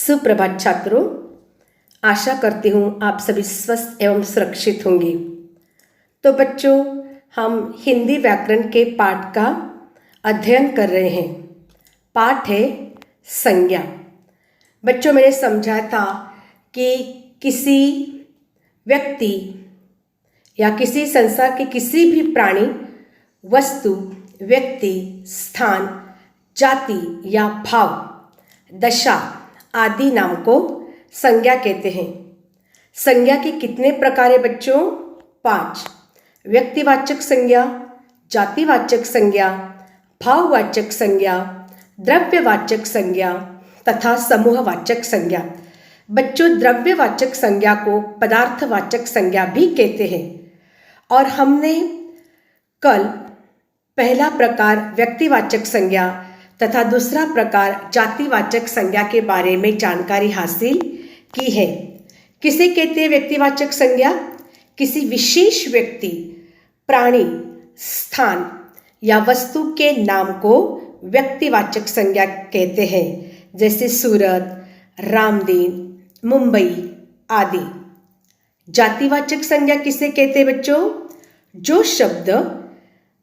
सुप्रभात छात्रों, आशा करती हूँ आप सभी स्वस्थ एवं सुरक्षित होंगे। तो बच्चों, हम हिंदी व्याकरण के पाठ का अध्ययन कर रहे हैं। पाठ है संज्ञा। बच्चों, मैंने समझा था कि किसी व्यक्ति या किसी संसार के किसी भी प्राणी, वस्तु, व्यक्ति, स्थान, जाति या भाव, दशा आदि नाम को संज्ञा कहते हैं। संज्ञा के कितने प्रकार है बच्चों? 5। व्यक्तिवाचक संज्ञा, जातिवाचक संज्ञा, भाववाचक संज्ञा, द्रव्यवाचक संज्ञा तथा समूहवाचक संज्ञा। बच्चों, द्रव्यवाचक संज्ञा को पदार्थवाचक संज्ञा भी कहते हैं। और हमने कल पहला प्रकार व्यक्तिवाचक संज्ञा तथा दूसरा प्रकार जातिवाचक संज्ञा के बारे में जानकारी हासिल की है। किसे कहते हैं व्यक्तिवाचक संज्ञा? किसी विशेष व्यक्ति, प्राणी, स्थान या वस्तु के नाम को व्यक्तिवाचक संज्ञा कहते हैं, जैसे सूरत, रामदीन, मुंबई आदि। जातिवाचक संज्ञा किसे कहते हैं बच्चों? जो शब्द,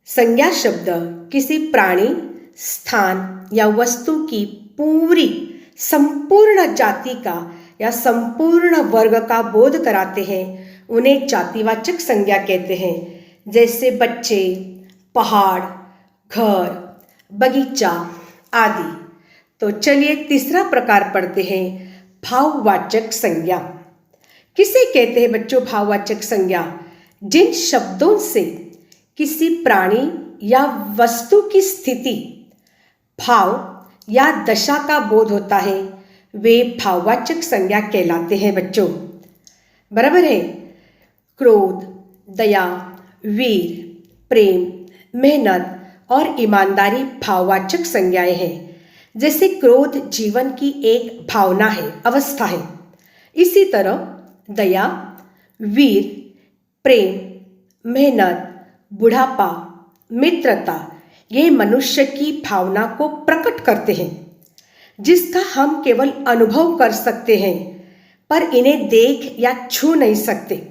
संज्ञा शब्द किसी प्राणी, स्थान या वस्तु की पूरी संपूर्ण जाति का या संपूर्ण वर्ग का बोध कराते हैं, उन्हें जातिवाचक संज्ञा कहते हैं। जैसे बच्चे, पहाड़, घर, बगीचा आदि। तो चलिए तीसरा प्रकार पढ़ते हैं, भाववाचक संज्ञा। किसे कहते हैं बच्चों भाववाचक संज्ञा? जिन शब्दों से किसी प्राणी या वस्तु की स्थिति, भाव या दशा का बोध होता है, वे भाववाचक संज्ञा कहलाते हैं बच्चों। बराबर है? क्रोध, दया, वीर, प्रेम, मेहनत और ईमानदारी भाववाचक संज्ञाएं हैं। जैसे क्रोध जीवन की एक भावना है, अवस्था है। इसी तरह दया, वीर, प्रेम, मेहनत, बुढ़ापा, मित्रता, ये मनुष्य की भावना को प्रकट करते हैं, जिसका हम केवल अनुभव कर सकते हैं, पर इन्हें देख या छू नहीं सकते।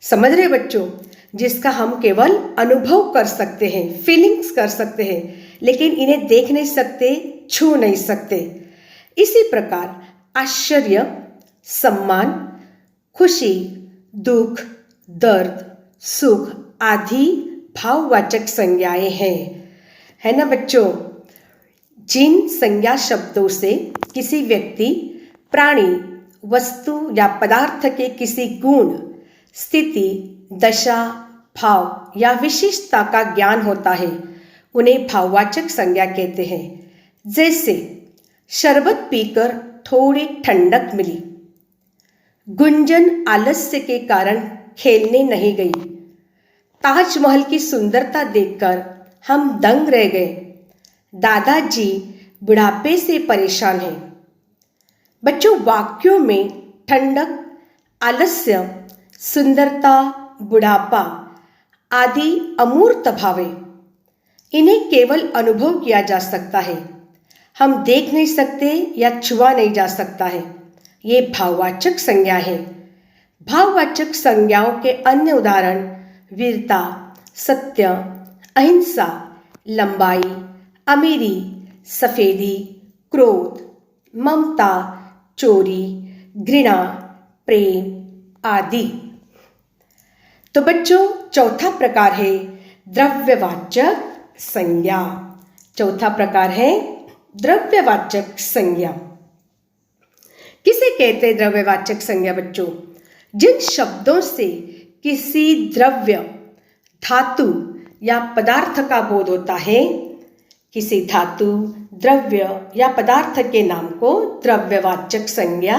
समझ रहे बच्चों? जिसका हम केवल अनुभव कर सकते हैं, फीलिंग्स कर सकते हैं, लेकिन इन्हें देख नहीं सकते, छू नहीं सकते। इसी प्रकार आश्चर्य, सम्मान, खुशी, दुख, दर्द, सुख आदि भाववाचक संज्ञाएं हैं। है ना बच्चों? जिन संज्ञा शब्दों से किसी व्यक्ति, प्राणी, वस्तु या पदार्थ के किसी गुण, स्थिति, दशा, भाव या विशेषता का ज्ञान होता है, उन्हें भाववाचक संज्ञा कहते हैं। जैसे शरबत पीकर थोड़ी ठंडक मिली, गुंजन आलस्य के कारण खेलने नहीं गई, ताजमहल की सुंदरता देखकर हम दंग रह गए, दादाजी बुढ़ापे से परेशान हैं। बच्चों, वाक्यों में ठंडक, आलस्य, सुंदरता, बुढ़ापा आदि अमूर्त भावें, इन्हें केवल अनुभव किया जा सकता है, हम देख नहीं सकते या छुआ नहीं जा सकता है। ये भाववाचक संज्ञा है। भाववाचक संज्ञाओं के अन्य उदाहरण वीरता, सत्य, अहिंसा, लंबाई, अमीरी, सफेदी, क्रोध, ममता, चोरी, घृणा, प्रेम आदि। तो बच्चों, चौथा प्रकार है द्रव्यवाचक संज्ञा। चौथा प्रकार है द्रव्यवाचक संज्ञा। किसे कहते हैं द्रव्यवाचक संज्ञा बच्चों? जिन शब्दों से किसी द्रव्य, धातु या पदार्थ का बोध होता है, किसी धातु, द्रव्य या पदार्थ के नाम को द्रव्यवाचक संज्ञा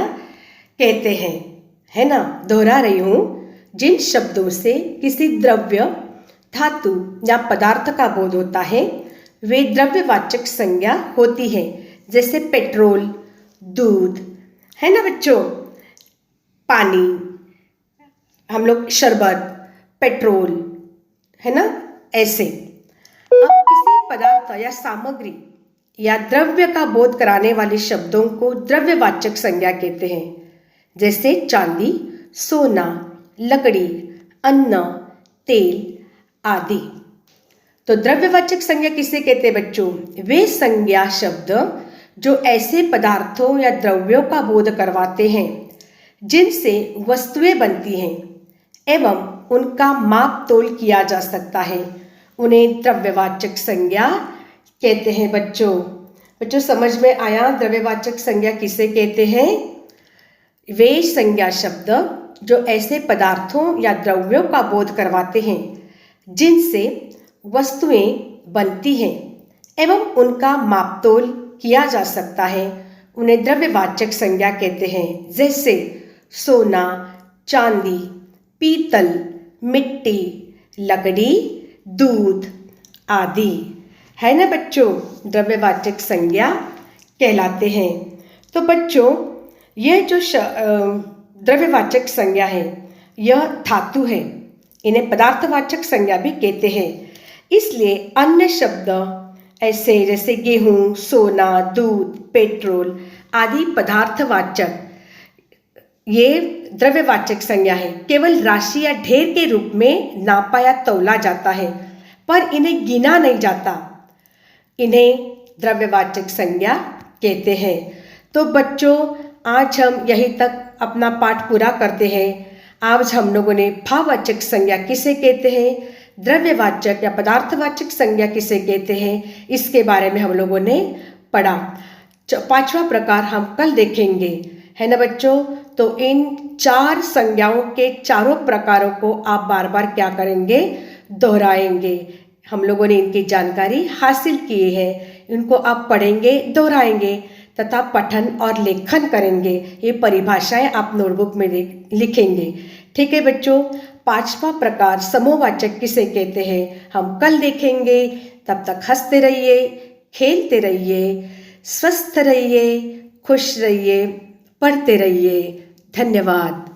कहते हैं। है ना? दोहरा रही हूं, जिन शब्दों से किसी द्रव्य, धातु या पदार्थ का बोध होता है, वे द्रव्यवाचक संज्ञा होती है। जैसे पेट्रोल, दूध, है ना बच्चों, पानी, हम लोग शरबत, पेट्रोल, है ना, ऐसे। अब किसी पदार्थ या सामग्री या द्रव्य का बोध कराने वाले शब्दों को द्रव्यवाचक संज्ञा कहते हैं, जैसे चांदी, सोना, लकड़ी, अन्न, तेल आदि। तो द्रव्यवाचक संज्ञा किसे कहते हैं बच्चों? वे संज्ञा शब्द जो ऐसे पदार्थों या द्रव्यों का बोध करवाते हैं जिनसे वस्तुएं बनती हैं एवं उनका माप तोल किया जा सकता है, उन्हें द्रव्यवाचक संज्ञा कहते हैं। बच्चों समझ में आया द्रव्यवाचक संज्ञा किसे कहते हैं? वे संज्ञा शब्द जो ऐसे पदार्थों या द्रव्यों का बोध करवाते हैं जिनसे वस्तुएं बनती हैं एवं उनका मापतोल किया जा सकता है, उन्हें द्रव्यवाचक संज्ञा कहते हैं। जैसे सोना, चांदी, पीतल, मिट्टी, लकड़ी, दूध आदि, है ना बच्चों, द्रव्यवाचक संज्ञा कहलाते हैं। तो बच्चों यह जो द्रव्यवाचक संज्ञा है यह धातु है, इन्हें पदार्थवाचक संज्ञा भी कहते हैं। इसलिए अन्य शब्द ऐसे जैसे गेहूँ, सोना, दूध, पेट्रोल आदि पदार्थवाचक, ये द्रव्यवाचक संज्ञा है। केवल राशि या ढेर के रूप में नापा या तौला जाता है, पर इन्हें गिना नहीं जाता, इन्हें द्रव्यवाचक संज्ञा कहते हैं। तो बच्चों आज हम यहीं तक अपना पाठ पूरा करते हैं। आज हम लोगों ने भाववाचक संज्ञा किसे कहते हैं, द्रव्यवाचक या पदार्थवाचक संज्ञा किसे कहते हैं, इसके बारे में हम लोगों ने पढ़ा। पांचवा प्रकार हम कल देखेंगे, है ना बच्चों। तो इन 4 संज्ञाओं के चारों प्रकारों को आप बार बार क्या करेंगे, दोहराएंगे। हम लोगों ने इनकी जानकारी हासिल की है, इनको आप पढ़ेंगे, दोहराएंगे तथा पठन और लेखन करेंगे। ये परिभाषाएं आप नोटबुक में लिखेंगे, ठीक है बच्चों। 5वां प्रकार समूहवाचक किसे कहते हैं हम कल देखेंगे। तब तक हंसते रहिए, खेलते रहिए, स्वस्थ रहिए, खुश रहिए, पढ़ते रहिए। धन्यवाद।